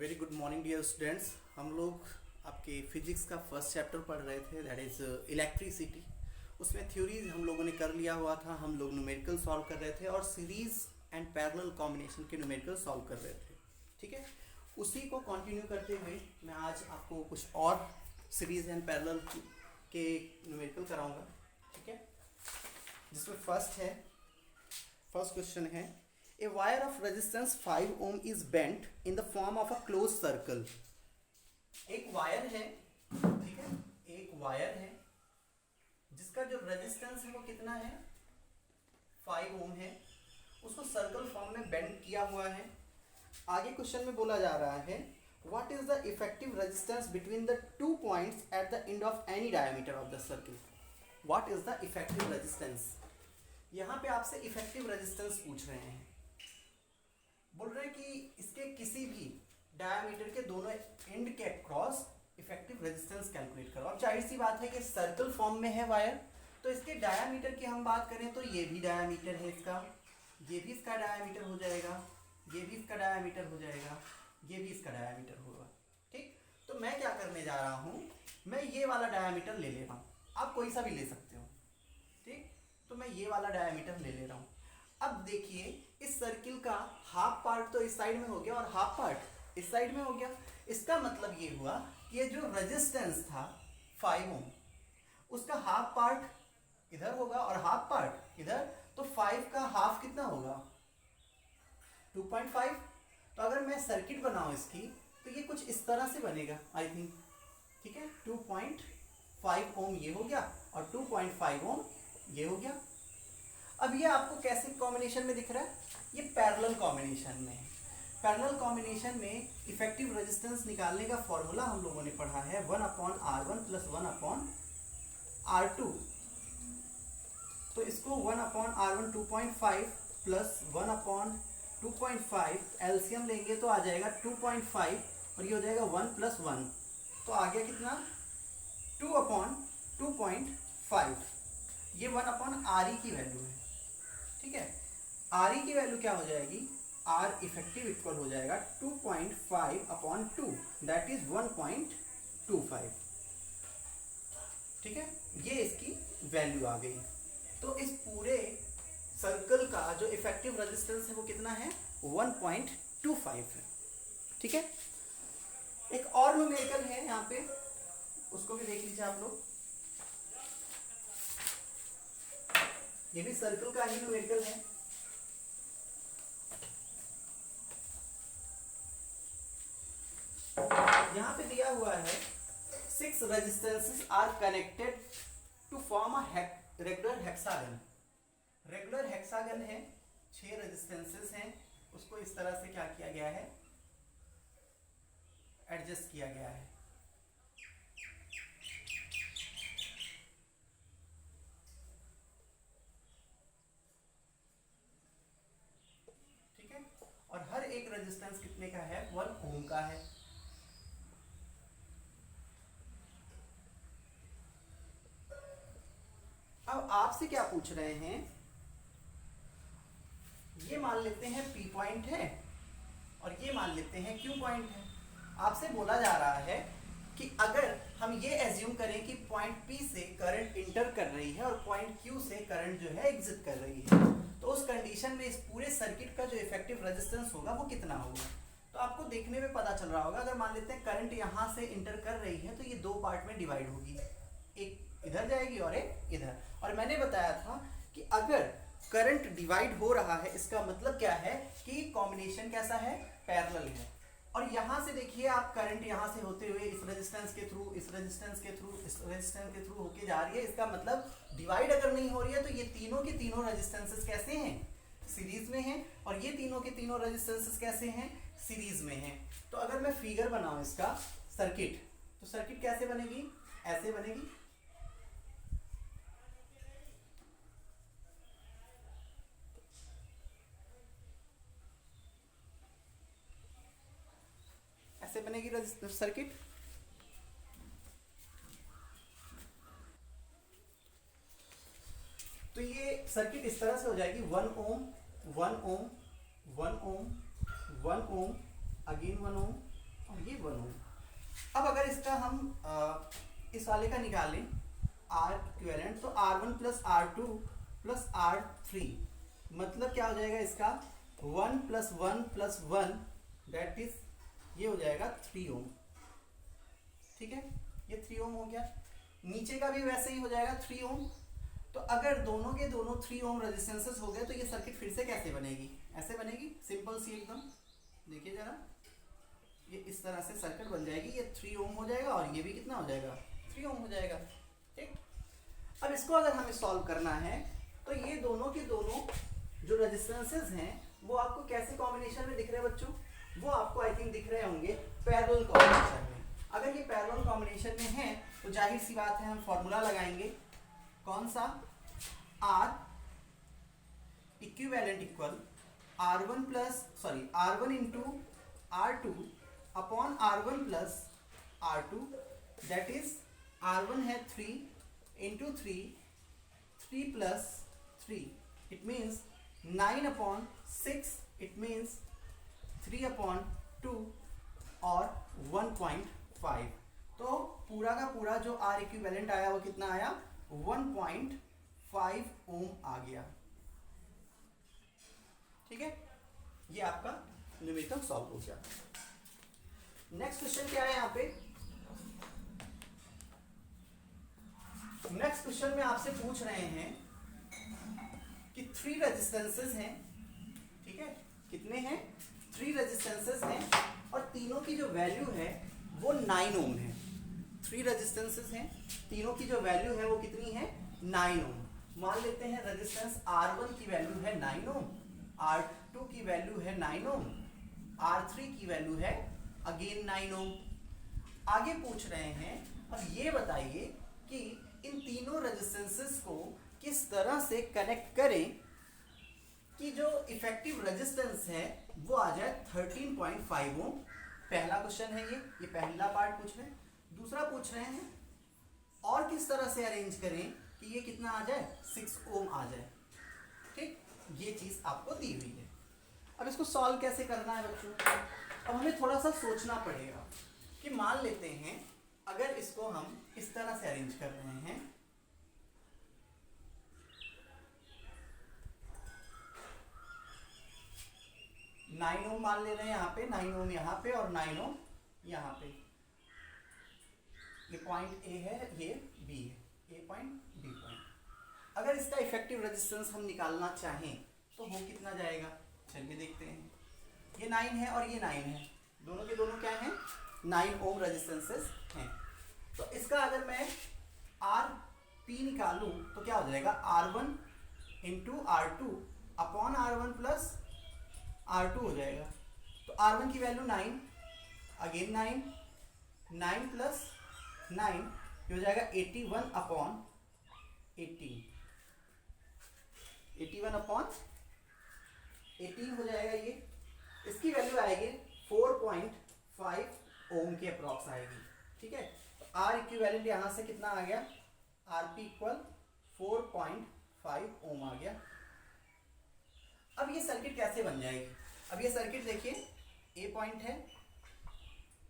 Very good morning dear students. हम लोग आपके फिजिक्स का फर्स्ट चैप्टर पढ़ रहे थे, दैट इज़ इलेक्ट्रिसिटी। उसमें थ्योरीज हम लोगों ने कर लिया हुआ था, हम लोग न्यूमेरिकल सॉल्व कर रहे थे और सीरीज एंड पैरेलल कॉम्बिनेशन के न्यूमेरिकल सॉल्व कर रहे थे। ठीक है, उसी को कंटिन्यू करते हुए मैं आज आपको कुछ और सीरीज एंड पैरेलल के न्यूमेरिकल कराऊंगा। ठीक है, जिसमें फर्स्ट क्वेश्चन है A wire of resistance 5 ohm is bent in the form of a closed circle। एक वायर है, ठीक है, एक वायर है जिसका जो रेजिस्टेंस है वो कितना है, 5 ओम है। उसको सर्कल फॉर्म में बेंड किया हुआ है। आगे क्वेश्चन में बोला जा रहा है what is the effective resistance between the 2 points at the end of any diameter of the circle. What is the effective resistance. यहाँ पे आपसे इफेक्टिव रेजिस्टेंस पूछ रहे हैं, बोल रहे हैं कि इसके किसी भी डायमीटर के दोनों एंड के क्रॉस इफेक्टिव रेजिस्टेंस कैलकुलेट करो। अब जाहिर सी बात है कि सर्कल फॉर्म में है वायर, तो इसके डायमीटर की हम बात करें तो ये भी डायमीटर है इसका, ये भी इसका डायमीटर हो जाएगा, ये भी इसका डायमीटर हो जाएगा, ये भी इसका डायमीटर होगा। ठीक, तो मैं क्या करने जा रहा हूँ, मैं ये वाला डायमीटर ले ले रहा हूँ, आप कोई सा भी ले सकते हो। ठीक, तो मैं ये वाला डायमीटर ले ले रहा हूँ। अब देखिए इस सर्किल का हाफ पार्ट तो इस साइड में हो गया और हाफ पार्ट इस साइड में हो गया। इसका मतलब ये हुआ कि ये जो रेजिस्टेंस था 5 ओम, उसका हाफ पार्ट इधर होगा और हाफ पार्ट इधर, तो 5 का हाफ कितना होगा, 2.5। तो अगर मैं सर्किट बनाऊं इसकी तो ये कुछ इस तरह से बनेगा आई थिंक। ठीक है, 2.5 ओम ये हो गया और 2.5 ओम ये हो गया। अब ये आपको कैसे कॉम्बिनेशन में दिख रहा है, ये पैरेलल कॉम्बिनेशन में है। पैरेलल कॉम्बिनेशन में इफेक्टिव रेजिस्टेंस निकालने का फॉर्मूला हम लोगों ने पढ़ा है 1/R1 प्लस 1/R2। तो इसको 1/R1 2.5 प्लस 1/2.5 एलसीएम लेंगे तो आ जाएगा 2.5 और ये हो जाएगा 1 प्लस 1, तो आ गया कितना 2/2.5। ये 1/RE की वैल्यू है। ठीक है, RE की वैल्यू क्या हो जाएगी, R इफेक्टिव इक्वल हो जाएगा 2.5/2, दैट इज 1.25। ठीक है, ये इसकी वैल्यू आ गई। तो इस पूरे सर्कल का जो इफेक्टिव रेजिस्टेंस है वो कितना है, 1.25 है। ठीक है, एक और न्यूमेरिकल है यहाँ पे, उसको भी देख लीजिए आप लोग। ये भी सर्कल का ही न्यूमेरिकल है। यहां पे दिया हुआ है 6 resistances are connected to form a regular hexagon. Regular hexagon है, 6 रेजिस्टेंसेस हैं, उसको इस तरह से क्या किया गया है, एडजस्ट किया गया है। और हर एक रेजिस्टेंस कितने का है, 1 ओम का है। अब आपसे क्या पूछ रहे हैं, ये मान लेते हैं P पॉइंट है और ये मान लेते हैं Q पॉइंट है। आपसे बोला जा रहा है कि अगर हम ये एज्यूम करें कि पॉइंट P से करंट इंटर कर रही है और पॉइंट Q से करंट जो है एग्जिट कर रही है, तो उस कंडीशन में इस पूरे सर्किट का जो इफेक्टिव रेजिस्टेंस होगा वो कितना होगा। तो आपको देखने में पता चल रहा होगा, अगर मान लेते हैं करंट यहाँ से इंटर कर रही है तो ये 2 पार्ट में डिवाइड होगी, एक इधर जाएगी और एक इधर। और मैंने बताया था कि अगर करंट डिवाइड हो रहा है इसका मतलब क्या है कि कॉम्बिनेशन कैसा है, पैरेलल है। और यहाँ से देखिए आप करंट यहाँ से होते हुए इस रेजिस्टेंस के थ्रू, इस रेजिस्टेंस के थ्रू, इस रेजिस्टेंस के थ्रू होके जा रही है। इसका मतलब डिवाइड अगर नहीं हो रही है तो ये तीनों के तीनों रेजिस्टेंसेस कैसे हैं, सीरीज में हैं, और ये तीनों के तीनों रेजिस्टेंसेस कैसे हैं, सीरीज में हैं। तो अगर मैं फिगर बनाऊं इसका सर्किट, तो सर्किट कैसे बनेगी, ऐसे बनेगी। ऐसे बनेगी सर्किट। तो ये सर्किट इस तरह से हो जाएगी 1 ओम 1 ओम 1 ओम 1 ओम अगेन 1 ओम और ये 1 ओम। अब अगर इसका हम इस वाले का निकालें आर इक्विवेलेंट, तो R1 plus R2 plus R3 मतलब क्या हो जाएगा इसका 1 प्लस 1 प्लस 1 दैट इज ये हो जाएगा 3 ओम। ठीक है, ये 3 ओम हो गया। नीचे का भी वैसे ही हो जाएगा 3 ओम। तो अगर दोनों के दोनों 3 ओम रेजिस्टेंसेस हो गए तो ये सर्किट फिर से कैसे बनेगी, ऐसे बनेगी, सिंपल सी एकदम। देखिए जरा, ये इस तरह से सर्किट बन जाएगी। ये 3 ओम हो जाएगा और ये भी कितना हो जाएगा 3 ओम हो जाएगा। ठीक, अब इसको अगर हमें सॉल्व करना है तो ये दोनों के दोनों जो रेजिस्टेंसेस हैं वो आपको कैसे कॉम्बिनेशन में दिख रहे हैं बच्चों, वो आपको आई थिंक दिख रहे होंगे पैरेलल कॉम्बिनेशन में। अगर ये पैरेलल कॉम्बिनेशन में है तो जाहिर सी बात है हम फॉर्मूला लगाएंगे, कौन सा, R equivalent equal R1 into R2 upon R1 plus R2 that is R1 है 3 into 3 plus 3 it means 9 upon 6 it means 3 upon 2 और 1.5। तो पूरा का पूरा जो R इक्विवेलेंट आया वो कितना आया 1.5 ओम आ गया। ठीक है, ये आपका न्यूमेरिकल सॉल्व हो गया। नेक्स्ट क्वेश्चन क्या है यहाँ पे, नेक्स्ट क्वेश्चन में आपसे पूछ रहे हैं कि 3 रेजिस्टेंसेस हैं। ठीक है, कितने हैं 3 रेजिस्टेंसेस हैं और तीनों की जो वैल्यू है वो 9 ओम है। 3 रेजिस्टेंसेस हैं, तीनों की जो वैल्यू है वो कितनी है 9 ओम। मान लेते हैं रेजिस्टेंस R1 की वैल्यू है 9 ओम, R2 की वैल्यू है 9 ओम, R3 की वैल्यू है अगेन 9 ओम। आगे पूछ रहे हैं अब ये बताइए कि इन तीनों रेजिस्टेंसेस को किस तरह से कनेक्ट करें कि जो इफेक्टिव रेजिस्टेंस है वो आ जाए 13.5 ओम। पहला क्वेश्चन है ये पहला पार्ट पूछ रहे हैं। दूसरा पूछ रहे हैं और किस तरह से अरेंज करें कि ये कितना आ जाए 6 ओम आ जाए। ठीक, ये चीज आपको दी हुई है। अब इसको सॉल्व कैसे करना है बच्चों, अब हमें थोड़ा सा सोचना पड़ेगा कि मान लेते हैं अगर इसको हम इस तरह से अरेंज कर रहे हैं, नाइन ओम मान ले रहे हैं यहाँ पे, 9 ओम यहाँ पे और 9 ओम यहाँ पे। ये पॉइंट ए है, ये बी है, ए पॉइंट बी पॉइंट। अगर इसका इफेक्टिव रेजिस्टेंस हम निकालना चाहें तो वो कितना जाएगा, चलिए देखते हैं। ये 9 है और ये 9 है, दोनों के दोनों क्या हैं 9 ओम रेजिस्टेंसेस हैं। तो इसका अगर मैं आर पी निकालूं तो क्या हो जाएगा R1 into R2 upon R1 plus R2 हो जाएगा। तो R1 की वैल्यू 9, अगेन 9 प्लस 9 हो जाएगा 81 अपॉन 18, 81 अपॉन 18 हो जाएगा। ये इसकी वैल्यू आएगी 4.5 ओम के अप्रॉक्स आएगी। ठीक है, तो आर इक्विवेलेंट यहां से कितना आ गया, आर पी इक्वल 4.5 ओम आ गया। अब ये सर्किट कैसे बन जाएगी, अब ये सर्किट देखिए ए पॉइंट है,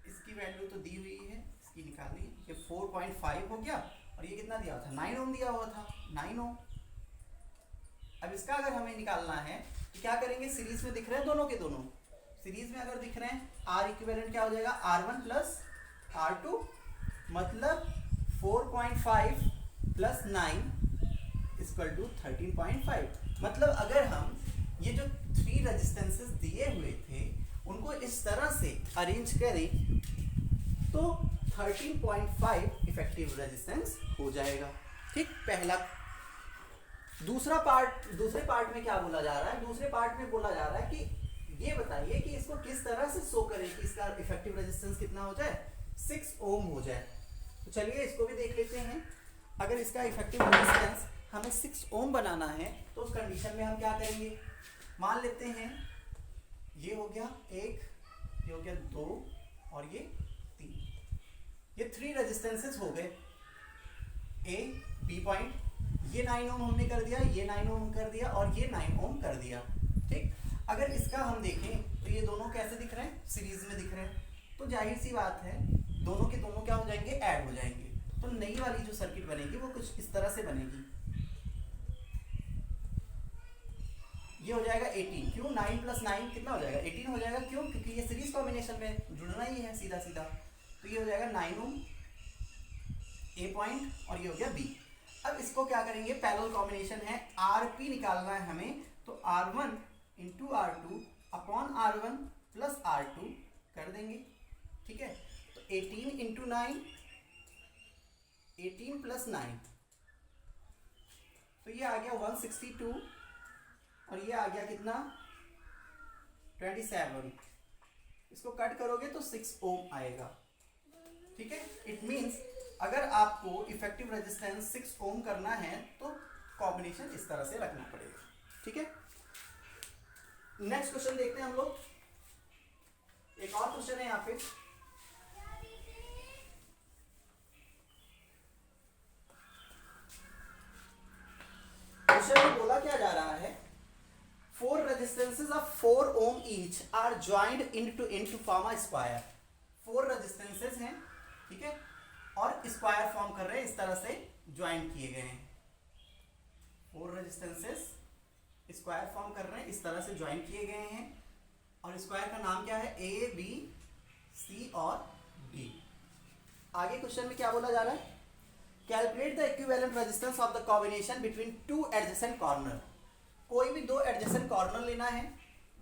इसकी वैल्यू तो दी हुई है, इसकी निकालनी है। ये 4.5 हो गया और ये कितना दिया हुआ था 9 ओम दिया हुआ था, 9 ओम। अब इसका अगर हमें निकालना है तो क्या करेंगे, सीरीज में दिख रहे हैं दोनों के दोनों, सीरीज में अगर दिख रहे हैं आर इक्विवेलेंट क्या हो जाएगा R1 प्लस R2 मतलब 4.5 प्लस 9 इक्वल टू 13.5। मतलब अगर हम ये जो 3 रेजिस्टेंसेस दिए हुए थे उनको इस तरह से अरेंज करें तो 13.5 इफेक्टिव रेजिस्टेंस हो जाएगा। ठीक, पहला। दूसरे पार्ट में क्या बोला जा रहा है, दूसरे पार्ट में बोला जा रहा है कि ये बताइए कि इसको किस तरह से शो करें कि इसका इफेक्टिव रेजिस्टेंस कितना हो जाए 6 ओम हो जाए। तो चलिए इसको भी देख लेते हैं। अगर इसका इफेक्टिव रेजिस्टेंस हमें 6 ओम बनाना है तो उस कंडीशन में हम क्या करेंगे, मान लेते हैं ये हो गया 1, ये हो गया 2 और ये 3, ये 3 रेजिस्टेंसेस हो गए ए बी पॉइंट। ये 9 ओम हमने कर दिया, ये 9 ओम कर दिया और ये 9 ओम कर दिया। ठीक, अगर इसका हम देखें तो ये दोनों कैसे दिख रहे हैं, सीरीज में दिख रहे हैं। तो जाहिर सी बात है दोनों के दोनों क्या हो जाएंगे, ऐड हो जाएंगे। तो नई वाली जो सर्किट बनेगी वो कुछ इस तरह से बनेगी। ये हो जाएगा 18, क्यों 9 + 9 कितना हो जाएगा 18 हो जाएगा, क्यों क्योंकि ये सीरीज कॉम्बिनेशन में जुड़ना ही है सीधा सीधा। तो ये हो जाएगा 9 ओम ए पॉइंट और ये हो गया बी। अब इसको क्या करेंगे, पैरेलल कॉम्बिनेशन है, आरपी निकालना है हमें, तो R1 × R2 upon R1 + R2 कर देंगे। ठीक है, तो 18 × 9, 18 + 9, तो ये आ गया 162 और ये आ गया कितना 27। इसको कट करोगे तो 6 ओम आएगा। ठीक है, इट मींस अगर आपको इफेक्टिव रेजिस्टेंस 6 ओम करना है तो कॉम्बिनेशन इस तरह से रखना पड़ेगा। ठीक है, नेक्स्ट क्वेश्चन देखते हैं हम लोग। एक और क्वेश्चन है यहाँ पे, क्वेश्चन में बोला क्या जा रहा है, 4 resistances of 4 ohm each are joined into to form a square. 4 resistances हैं, ठीक है, और स्क्वायर फॉर्म कर रहे हैं, इस तरह से ज्वाइन किए गए हैं। 4 रेजिस्टेंसेस स्क्वायर फॉर्म कर रहे हैं, इस तरह से ज्वाइन किए गए हैं, और स्क्वायर का नाम क्या है, ए बी सी और डी। आगे क्वेश्चन में क्या बोला जा रहा है, calculate the equivalent resistance of the combination between 2 adjacent corner. कोई भी 2 एडजेसेंट कॉर्नर लेना है।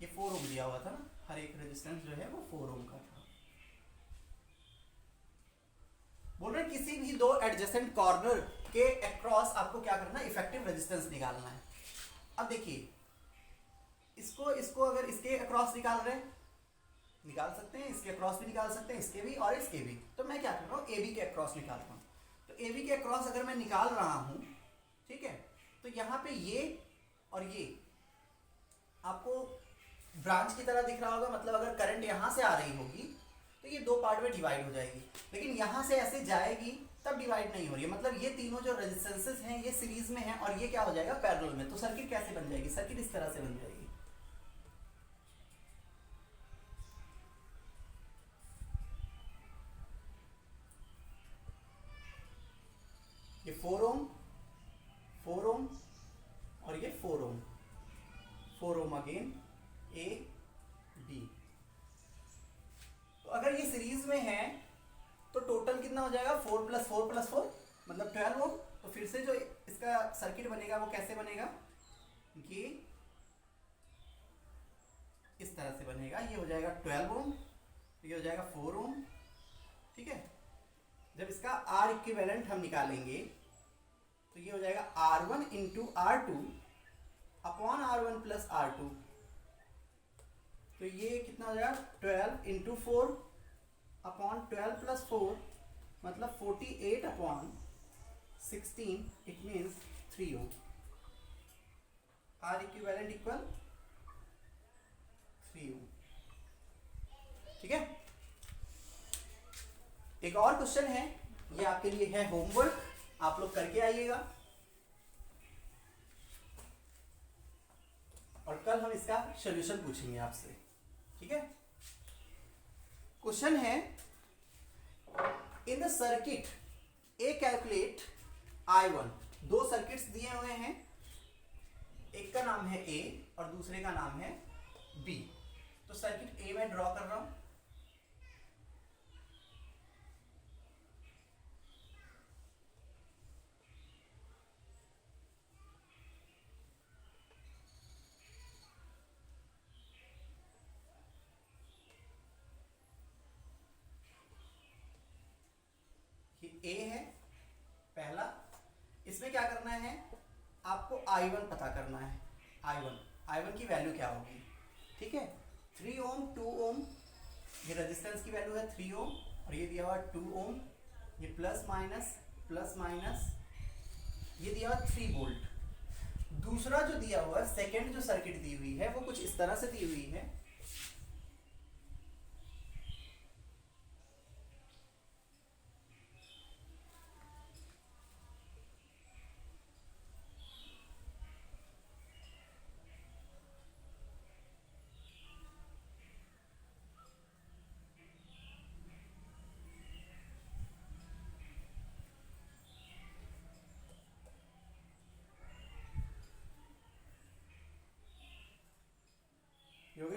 ये 4 ओम दिया हुआ था ना, हर एक रेजिस्टेंस जो है वो 4 ओम का था। बोल रहे किसी भी 2 एडजेसेंट कॉर्नर के अक्रॉस आपको क्या करना है, इफेक्टिव रेजिस्टेंस निकालना है। अब देखिए इसको अगर इसके अक्रॉस निकाल सकते हैं, इसके अक्रॉस भी निकाल सकते हैं, इसके भी और इसके भी। तो मैं क्या कर रहा हूँ, ए बी के अक्रॉस निकालता हूँ। तो ए बी के अक्रॉस अगर मैं निकाल रहा हूँ, ठीक है, तो यहाँ पे ये और ये आपको ब्रांच की तरह दिख रहा होगा, मतलब अगर करंट यहाँ से आ रही होगी तो ये 2 पार्ट में डिवाइड हो जाएगी, लेकिन यहाँ से ऐसे जाएगी तब डिवाइड नहीं हो रही है। मतलब ये तीनों जो रेजिस्टेंसेस हैं ये सीरीज में हैं और ये क्या हो जाएगा, पैरेलल में। तो सर्किट कैसे बन जाएगी, सर्किट इस तरह से बन जाएगी। ये 4 ओम, 4 ओम और ये 4 ओम, 4 ओम अगेन, ए बी। तो अगर ये सीरीज में है तो टोटल कितना हो जाएगा, 4 + 4 + 4 मतलब 12 ओम। तो फिर से जो इसका सर्किट बनेगा वो कैसे बनेगा, ये इस तरह से बनेगा। ये हो जाएगा 12 ओम, ये हो जाएगा 4 ओम। ठीक है, जब इसका आर इक्विवेलेंट हम निकालेंगे तो ये हो जाएगा R1 × R2 upon R1 + R2। तो ये कितना हो जाएगा, 12 × 4 अपॉन 12 + 4 मतलब 48 upon 16, it means 3 ohm. R equivalent equal 3 ohm. ठीक है, एक और क्वेश्चन है, ये आपके लिए है होमवर्क, आप लोग करके आइएगा और कल हम इसका सॉल्यूशन पूछेंगे आपसे। ठीक है, क्वेश्चन है, in the circuit A calculate I1। 2 circuits दिए हुए हैं, एक का नाम है ए और दूसरे का नाम है बी। तो सर्किट ए में ड्रॉ कर रहा हूं, ए है पहला। इसमें क्या करना है, आपको I1 पता करना है। I1 की वैल्यू क्या होगी, ठीक है, 3 ओम 2 ओम, ये रेजिस्टेंस की वैल्यू है 3 ओम और ये दिया हुआ 2 ओम, ये प्लस माइनस ये दिया हुआ 3 वोल्ट। दूसरा जो दिया हुआ सेकेंड जो सर्किट दी हुई है वो कुछ इस तरह से दी हुई है।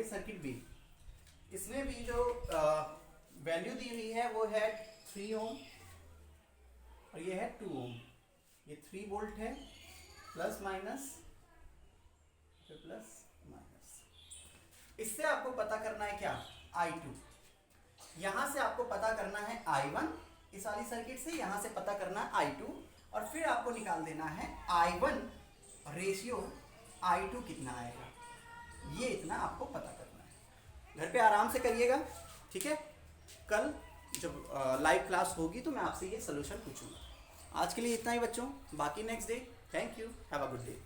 आगे सर्किट बी, इसमें भी जो वैल्यू दी हुई है वो है 3 ओम और ये है 2 ओम। ये 3 वोल्ट है, प्लस माइनस प्लस माइनस। इससे आपको पता करना है क्या, I2। यहां से आपको पता करना है I1, इस वाली सर्किट से यहां से पता करना है I2, और फिर आपको निकाल देना है I1 रेशियो I2 कितना आएगा, ये इतना आपको पता करना है। घर पे आराम से करिएगा, ठीक है। कल जब लाइव क्लास होगी तो मैं आपसे ये सोल्यूशन पूछूंगा। आज के लिए इतना ही बच्चों, बाकी next day. Thank you, have a good day.